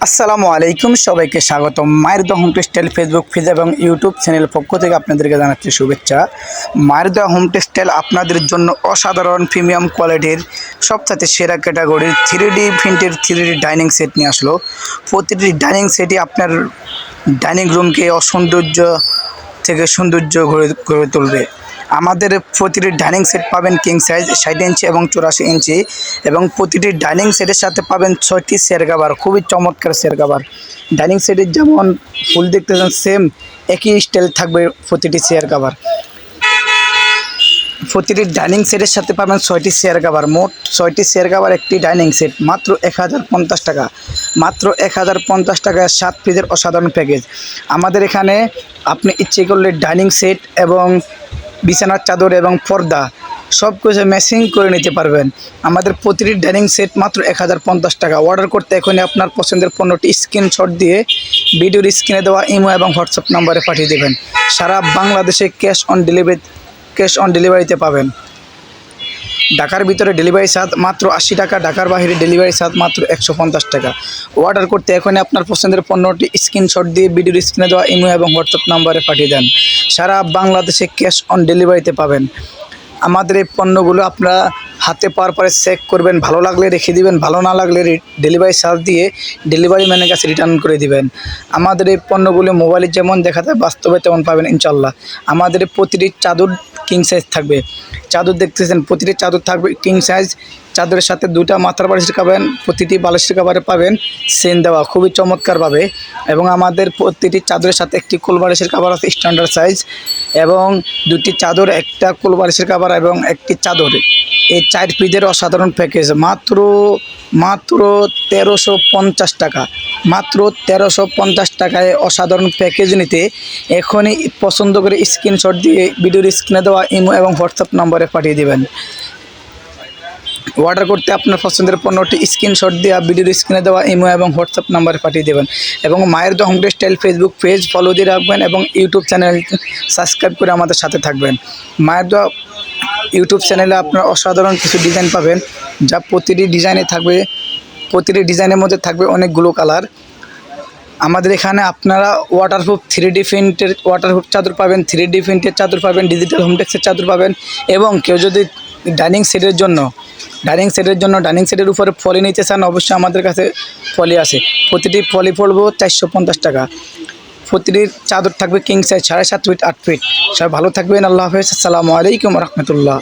আসসালামু আলাইকুম, সবাইকে স্বাগতম। মায়ের দোয়া হোম টেক্সটাইল ফেসবুক পেজ এবং ইউটিউব চ্যানেল পক্ষ থেকে আপনাদেরকে জানাচ্ছি শুভেচ্ছা। মায়ের দোয়া হোম টেক্সটাইল আপনাদের জন্য অসাধারণ প্রিমিয়াম কোয়ালিটির সবচেয়ে সেরা ক্যাটাগরির 3D প্রিন্টের 3D ডাইনিং সেট নিয়ে আসলো। প্রতিটি ডাইনিং সেটই আপনার ডাইনিং রুমকে অসৌন্দর্য থেকে সৌন্দর্য গড়ে তুলবে। আমাদের প্রতিটি ডাইনিং সেট পাবেন কিং সাইজ 60 ইঞ্চি এবং 84 ইঞ্চি, এবং প্রতিটি ডাইনিং সেটের সাথে পাবেন 6টি চেয়ার কভার, খুবই চমৎকার চেয়ার কভার। ডাইনিং সেটের যেমন ফুল দেখতেছেন সেম একই স্টাইল থাকবে প্রতিটি চেয়ার কভার। প্রতিটি ডাইনিং সেটের সাথে পাবেন 6টি চেয়ার কভার, মোট 6টি চেয়ার কভার একটি ডাইনিং সেট, মাত্র 1050 টাকা। মাত্র 1050 টাকায় 7 পিসের অসাধারণ প্যাকেজ। আমাদের এখানে আপনি ইচ্ছে করলে ডাইনিং সেট এবং বিছানার চাদর এবং পর্দা সব কিছু ম্যাচিং করে নিতে পারবেন। আমাদের প্রতিটি ডাইনিং সেট মাত্র 1050 টাকা। অর্ডার করতে এখনই আপনার পছন্দের পণ্যটি স্ক্রিনশট দিয়ে ভিডিওর স্ক্রিনে দেওয়া ইমো এবং হোয়াটসঅ্যাপ নম্বরে পাঠিয়ে দেবেন। সারা বাংলাদেশে ক্যাশ অন ডেলিভারিতে পাবেন। ঢাকার ভিতরে ডেলিভারি চার্জ মাত্র 80 টাকা, ঢাকার বাইরে ডেলিভারি চার্জ মাত্র 150 টাকা। অর্ডার করতে এখনই আপনার পছন্দের পণ্যটি স্ক্রিনশট দিয়ে ভিডিওর স্ক্রিনে দেওয়া ইমো এবং হোয়াটসঅ্যাপ নম্বরে পাঠিয়ে দেন। সারা বাংলাদেশে ক্যাশ অন ডেলিভারিতে পাবেন। আমাদের এই পণ্যগুলো আপনারা হাতে পাওয়ার পরে চেক করবেন, ভালো লাগলে রেখে দিবেন, ভালো না লাগলে ডেলিভারি চার্জ দিয়ে ডেলিভারি ম্যানের কাছে রিটার্ন করে দিবেন। আমাদের এই পণ্যগুলো মোবাইলে যেমন দেখা যায় বাস্তবে তেমন পাবেন ইনশাল্লাহ। আমাদের প্রতিটি চাদর কিং সাইজ থাকবে। চাদর দেখতেছেন, প্রতিটি চাদর থাকবে কিং সাইজ। চাদরের সাথে 2টা মাথার বালিশের পাবেন, প্রতিটি বালিশের কভারে পাবেন চেন দেওয়া, খুবই চমৎকারভাবে। এবং আমাদের প্রতিটি চাদরের সাথে একটি কোল বালিশের কভার আছে স্ট্যান্ডার্ড সাইজ, এবং 2টি চাদর, একটা কোল বালিশের কভার এবং একটি চাদর। এই 4 পিসের অসাধারণ প্যাকেজ মাত্র 1350 টাকা। মাত্র 1350 টাকায় অসাধারণ প্যাকেজ নিতে এখনই পছন্দ করে স্ক্রিনশট দিয়ে ভিডিওর স্ক্রিনে দেওয়া ইমো এবং হোয়াটসঅ্যাপ নম্বরে পাঠিয়ে দেবেন। অর্ডার করতে আপনার পছন্দের পণ্যটি স্ক্রিনশট দিয়ে ভিডিওর স্ক্রিনে দেওয়া ইমো এবং হোয়াটসঅ্যাপ নাম্বারে পাঠিয়ে দেবেন। এবং মায়ের দোয়া home textile Facebook page follow দিয়ে রাখবেন এবং ইউটিউব চ্যানেল সাবস্ক্রাইব করে আমাদের সাথে থাকবেন। মায়ের দোয়া ইউটিউব চ্যানেলে আপনার অসাধারণ কিছু ডিজাইন পাবেন, যা প্রতিটি ডিজাইনে থাকবে, প্রতিটি ডিজাইনের মধ্যে থাকবে অনেকগুলো কালার। আমাদের এখানে আপনারা ওয়াটারপ্রুফ 3D প্রিন্টের ওয়াটারপ্রুফ চাদর পাবেন, 3D প্রিন্টের চাদর পাবেন, ডিজিটাল হোমটেক্সের চাদর পাবেন। এবং কেউ যদি ডাইনিং সেটের উপরে ফলি নিতে চান, অবশ্যই আমাদের কাছে ফলি আছে। প্রতিটি ফলি পড়বো 450 টাকা। প্রতিটি চাদর থাকবে কিং সাইজ 7.5 ফিট 8 ফিট। সবাই ভালো থাকবেন, আল্লাহ হাফেজ, আসসালামু আলাইকুম রহমতুল্লাহ।